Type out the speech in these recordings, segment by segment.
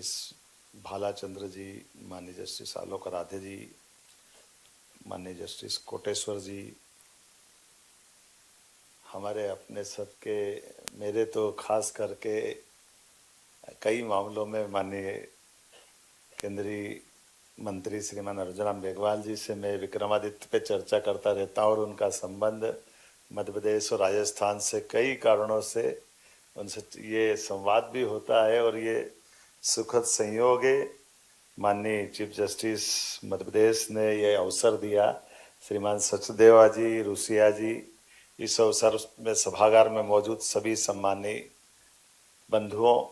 इस भालाचंद्र जी, माननीय जस्टिस आलोक राधे जी, माननीय जस्टिस कोटेश्वर जी, हमारे अपने सबके, मेरे तो खास करके कई मामलों में माननीय केंद्रीय मंत्री श्रीमान अर्जुन मेघवाल जी से मैं विक्रमादित्य पे चर्चा करता रहता हूँ और उनका संबंध मध्य प्रदेश और राजस्थान से कई कारणों से उनसे ये संवाद भी होता है और ये सुखद संयोग है। माननीय चीफ जस्टिस मध्य प्रदेश ने ये अवसर दिया, श्रीमान सचदेवा जी, रूसिया जी, इस अवसर में सभागार में मौजूद सभी सम्मानीय बंधुओं,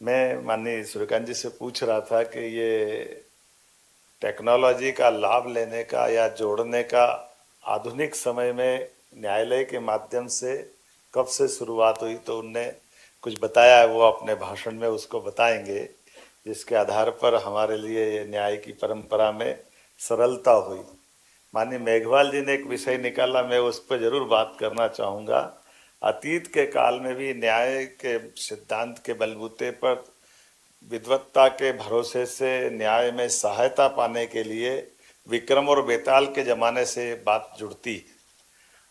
मैं माननीय सूर्यकांत जी से पूछ रहा था कि ये टेक्नोलॉजी का लाभ लेने का या जोड़ने का आधुनिक समय में न्यायालय के माध्यम से कब से शुरुआत हुई, तो उनने कुछ बताया है, वो अपने भाषण में उसको बताएंगे, जिसके आधार पर हमारे लिए ये न्याय की परंपरा में सरलता हुई। माननीय मेघवाल जी ने एक विषय निकाला, मैं उस पर जरूर बात करना चाहूँगा। अतीत के काल में भी न्याय के सिद्धांत के बलबूते पर विद्वत्ता के भरोसे से न्याय में सहायता पाने के लिए विक्रम और बेताल के जमाने से बात जुड़ती है।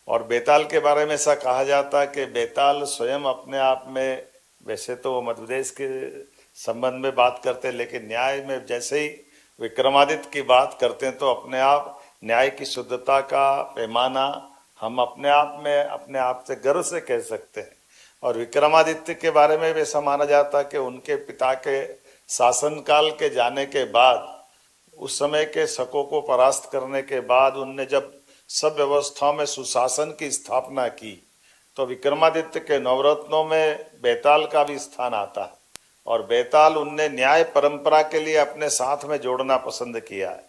और बेताल के बारे में ऐसा कहा जाता है कि बेताल स्वयं अपने आप में, वैसे तो वो मध्य प्रदेश के संबंध में बात करते हैं, लेकिन न्याय में जैसे ही विक्रमादित्य की बात करते हैं तो अपने आप न्याय की शुद्धता का पैमाना हम अपने आप से गर्व से कह सकते हैं। और विक्रमादित्य के बारे में भी ऐसा माना जाता है कि उनके पिता के शासनकाल के जाने के बाद, उस समय के शकों को परास्त करने के बाद उनने जब सब व्यवस्थाओं में सुशासन की स्थापना की, तो विक्रमादित्य के नवरत्नों में बेताल का भी स्थान आता है। और बेताल उनने न्याय परंपरा के लिए अपने साथ में जोड़ना पसंद किया है।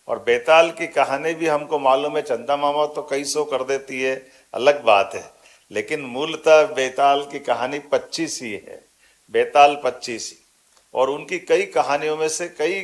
और बेताल की कहानी भी हमको मालूम है, चंदा मामा तो कई सौ कर देती है, अलग बात है, लेकिन मूलतः बेताल की कहानी 25 ही है, बेताल 25 ही। और उनकी कई कहानियों में से कई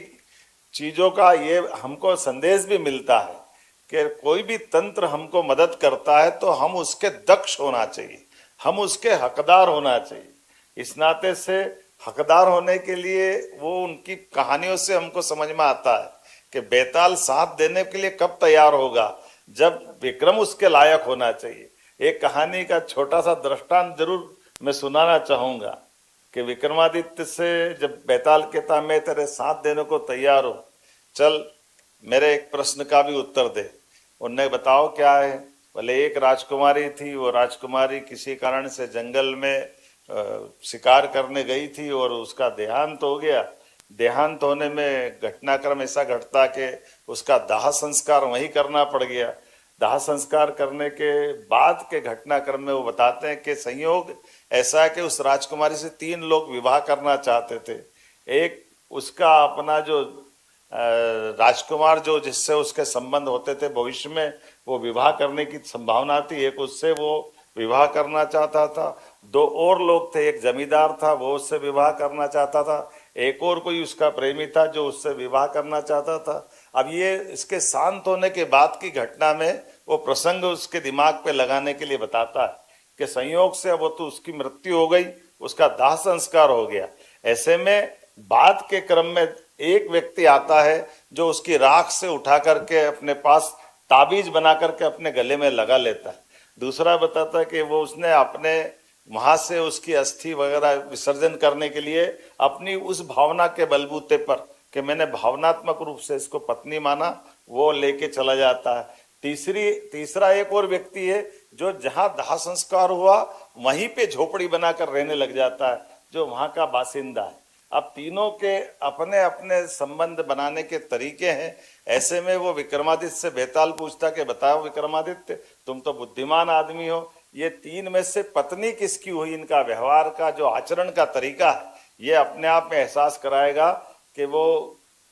चीजों का ये हमको संदेश भी मिलता है कि कोई भी तंत्र हमको मदद करता है तो हम उसके दक्ष होना चाहिए, हम उसके हकदार होना चाहिए। इस नाते से हकदार होने के लिए वो उनकी कहानियों से हमको समझ में आता है कि बेताल साथ देने के लिए कब तैयार होगा, जब विक्रम उसके लायक होना चाहिए। एक कहानी का छोटा सा दृष्टांत जरूर मैं सुनाना चाहूंगा कि विक्रमादित्य से जब बेताल कहता मैं तेरे साथ देने को तैयार हूं, चल मेरे एक प्रश्न का भी उत्तर दे। उनने बताओ क्या है। बोले एक राजकुमारी थी, वो राजकुमारी किसी कारण से जंगल में शिकार करने गई थी और उसका देहांत हो गया। देहांत होने में घटनाक्रम ऐसा घटता कि उसका दाह संस्कार वहीं करना पड़ गया। दाह संस्कार करने के बाद के घटनाक्रम में वो बताते हैं कि संयोग ऐसा है कि उस राजकुमारी से 3 लोग विवाह करना चाहते थे। एक उसका अपना जो राजकुमार जो जिससे उसके संबंध होते थे भविष्य में वो विवाह करने की संभावना थी, एक उससे वो विवाह करना चाहता था। 2 और लोग थे, एक जमींदार था वो उससे विवाह करना चाहता था, एक और कोई उसका प्रेमी था जो उससे विवाह करना चाहता था। अब ये इसके शांत होने के बाद की घटना में वो प्रसंग उसके दिमाग पे लगाने के लिए बताता है कि संयोग से वो तो उसकी मृत्यु हो गई, उसका दाह संस्कार हो गया। ऐसे में बाद के क्रम में एक व्यक्ति आता है जो उसकी राख से उठा करके अपने पास ताबीज बना करके अपने गले में लगा लेता है। दूसरा बताता है कि वो उसने अपने वहां से उसकी अस्थि वगैरह विसर्जन करने के लिए अपनी उस भावना के बलबूते पर कि मैंने भावनात्मक रूप से इसको पत्नी माना, वो लेके चला जाता है। तीसरा एक और व्यक्ति है जो जहां दाह संस्कार हुआ वहीं पे झोपड़ी बनाकर रहने लग जाता है, जो वहां का बासिंदा है। अब तीनों के अपने अपने संबंध बनाने के तरीके हैं। ऐसे में वो विक्रमादित्य से बेताल पूछता कि बताओ विक्रमादित्य, तुम तो बुद्धिमान आदमी हो, ये 3 में से पत्नी किसकी हुई? इनका व्यवहार का जो आचरण का तरीका है ये अपने आप में एहसास कराएगा कि वो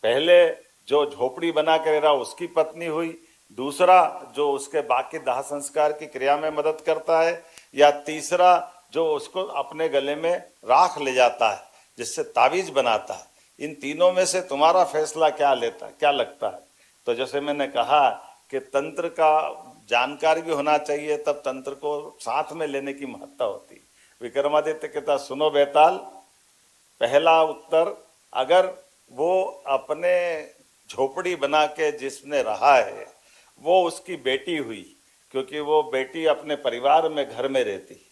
पहले जो झोपड़ी बना के रहा उसकी पत्नी हुई, दूसरा जो उसके बाकी दाह संस्कार की क्रिया में मदद करता है, या तीसरा जो उसको अपने गले में राख ले जाता है जिससे ताबीज बनाता है। इन तीनों में से तुम्हारा फैसला क्या लगता है? तो जैसे मैंने कहा कि तंत्र का जानकारी भी होना चाहिए, तब तंत्र को साथ में लेने की महत्ता होती है। विक्रमादित्य कहता सुनो बेताल, पहला उत्तर, अगर वो अपने झोपड़ी बना के जिसने रहा है वो उसकी बेटी हुई, क्योंकि वो बेटी अपने परिवार में घर में रहती।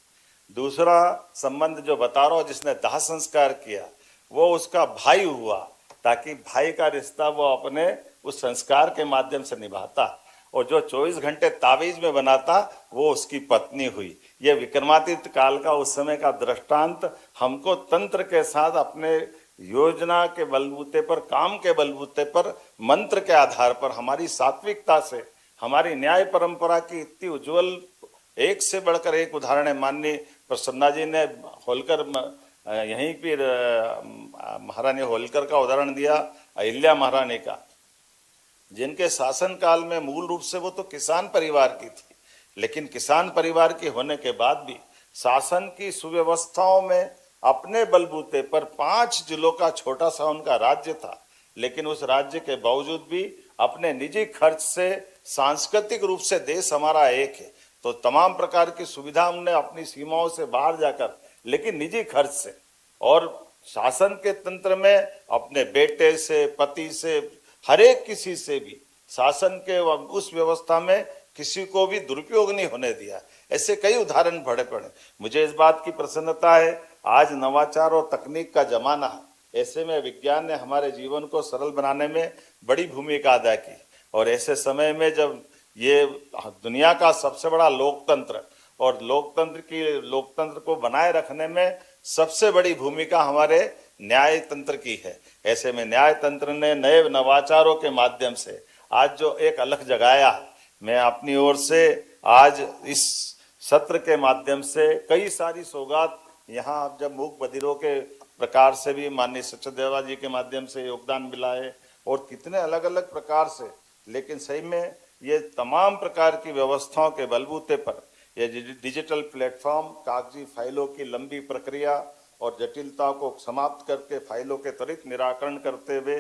दूसरा संबंध जो बता रहा हूं, जिसने दाह संस्कार किया वो उसका भाई हुआ, ताकि भाई का रिश्ता वो अपने उस संस्कार के माध्यम से निभाता। और जो 24 घंटे तावीज में बनाता वो उसकी पत्नी हुई। ये विक्रमादित्य काल का उस समय का दृष्टांत हमको तंत्र के साथ अपने योजना के बलबूते पर, काम के बलबूते पर, मंत्र के आधार पर, हमारी सात्विकता से, हमारी न्याय परंपरा की इतनी उज्जवल एक से बढ़कर एक उदाहरण है। माननीय प्रसन्ना जी ने होलकर यहीं पर महारानी होलकर का उदाहरण दिया, अहिल्या महारानी का, जिनके शासन काल में मूल रूप से वो तो किसान परिवार की थी, लेकिन किसान परिवार की होने के बाद भी शासन की सुव्यवस्थाओं में अपने बलबूते पर 5 जिलों का छोटा सा उनका राज्य था, लेकिन उस राज्य के बावजूद भी अपने निजी खर्च से, सांस्कृतिक रूप से देश हमारा एक है, तो तमाम प्रकार की सुविधा उन्होंने अपनी सीमाओं से बाहर जाकर, लेकिन निजी खर्च से, और शासन के तंत्र में अपने बेटे से, पति से, हर एक किसी से भी शासन के उस व्यवस्था में किसी को भी दुरुपयोग नहीं होने दिया। ऐसे कई उदाहरण बड़े पड़े। मुझे इस बात की प्रसन्नता है, आज नवाचार और तकनीक का जमाना है, ऐसे में विज्ञान ने हमारे जीवन को सरल बनाने में बड़ी भूमिका अदा की। और ऐसे समय में जब ये दुनिया का सबसे बड़ा लोकतंत्र, और लोकतंत्र को बनाए रखने में सबसे बड़ी भूमिका हमारे न्याय तंत्र की है, ऐसे में न्याय तंत्र ने नए नवाचारों के माध्यम से आज जो एक अलख जगाया, मैं अपनी ओर से आज इस सत्र के माध्यम से कई सारी सौगात, यहाँ जब मूक बधिरों के प्रकार से भी माननीय सचदेवा जी के माध्यम से योगदान मिला है, और कितने अलग अलग प्रकार से, लेकिन सही में ये तमाम प्रकार की व्यवस्थाओं के बलबूते पर ये डिजिटल प्लेटफॉर्म, कागजी फाइलों की लंबी प्रक्रिया और जटिलता को समाप्त करके फाइलों के त्वरित निराकरण करते हुए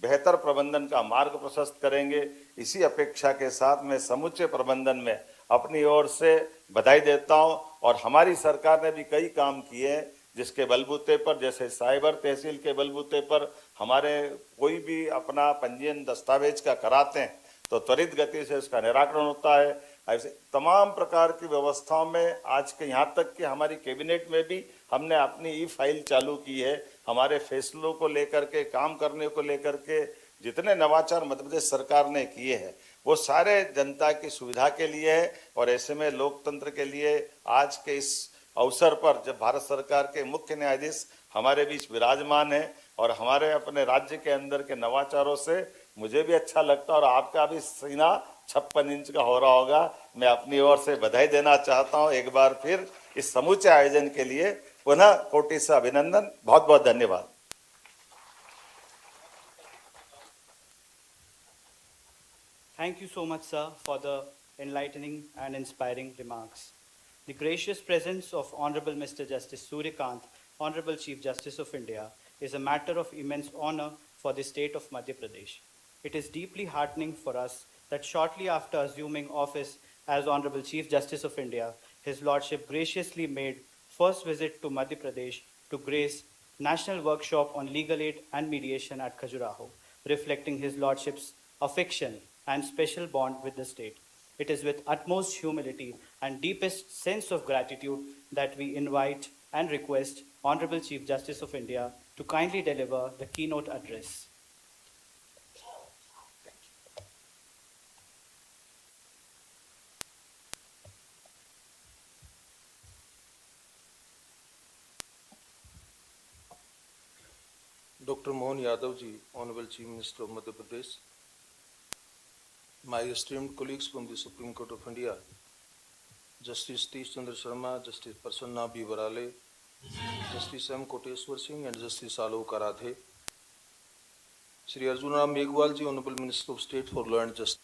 बेहतर प्रबंधन का मार्ग प्रशस्त करेंगे। इसी अपेक्षा के साथ मैं समूचे प्रबंधन में अपनी ओर से बधाई देता हूं। और हमारी सरकार ने भी कई काम किए हैं, जिसके बलबूते पर, जैसे साइबर तहसील के बलबूते पर हमारे कोई भी अपना पंजीयन दस्तावेज का कराते हैं तो त्वरित गति से उसका निराकरण होता है। ऐसे तमाम प्रकार की व्यवस्थाओं में आज के यहाँ तक कि हमारी कैबिनेट में भी हमने अपनी ई फाइल चालू की है। हमारे फैसलों को लेकर के, काम करने को लेकर के जितने नवाचार मध्य प्रदेश सरकार ने किए हैं वो सारे जनता की सुविधा के लिए है। और ऐसे में लोकतंत्र के लिए आज के इस अवसर पर जब भारत सरकार के मुख्य न्यायाधीश हमारे बीच विराजमान है और हमारे अपने राज्य के अंदर के नवाचारों से मुझे भी अच्छा लगता है और आपका भी सीना 56 इंच का हो रहा होगा। मैं अपनी ओर से बधाई देना चाहता हूं एक बार फिर इस समूचे आयोजन के लिए। पुनः कोटि से अभिनंदन, बहुत बहुत धन्यवाद। Thank you so much, sir, for the enlightening and inspiring remarks. The gracious presence of Honorable Mr. Justice Suryakant, Honorable Chief Justice of India, is a matter of immense honor for the state of Madhya Pradesh. It is deeply heartening for us that shortly after assuming office as Honorable Chief Justice of India, His Lordship graciously made first visit to Madhya Pradesh to grace National Workshop on Legal Aid and Mediation at Khajuraho, reflecting His Lordship's affection and special bond with the state. It is with utmost humility and deepest sense of gratitude that we invite and request Honorable Chief Justice of India to kindly deliver the keynote address. Dr. Mohan Yadav ji, Honorable Chief Minister of Madhya Pradesh, my esteemed colleagues from the Supreme Court of India, Justice Satish Chandra Sharma, Justice Prasanna B. Barale, Justice M. Koteshwar Singh and Justice Alok Aradhe, Shri Arjun Ram Meghwal ji, Honorable Minister of State for Law and Justice,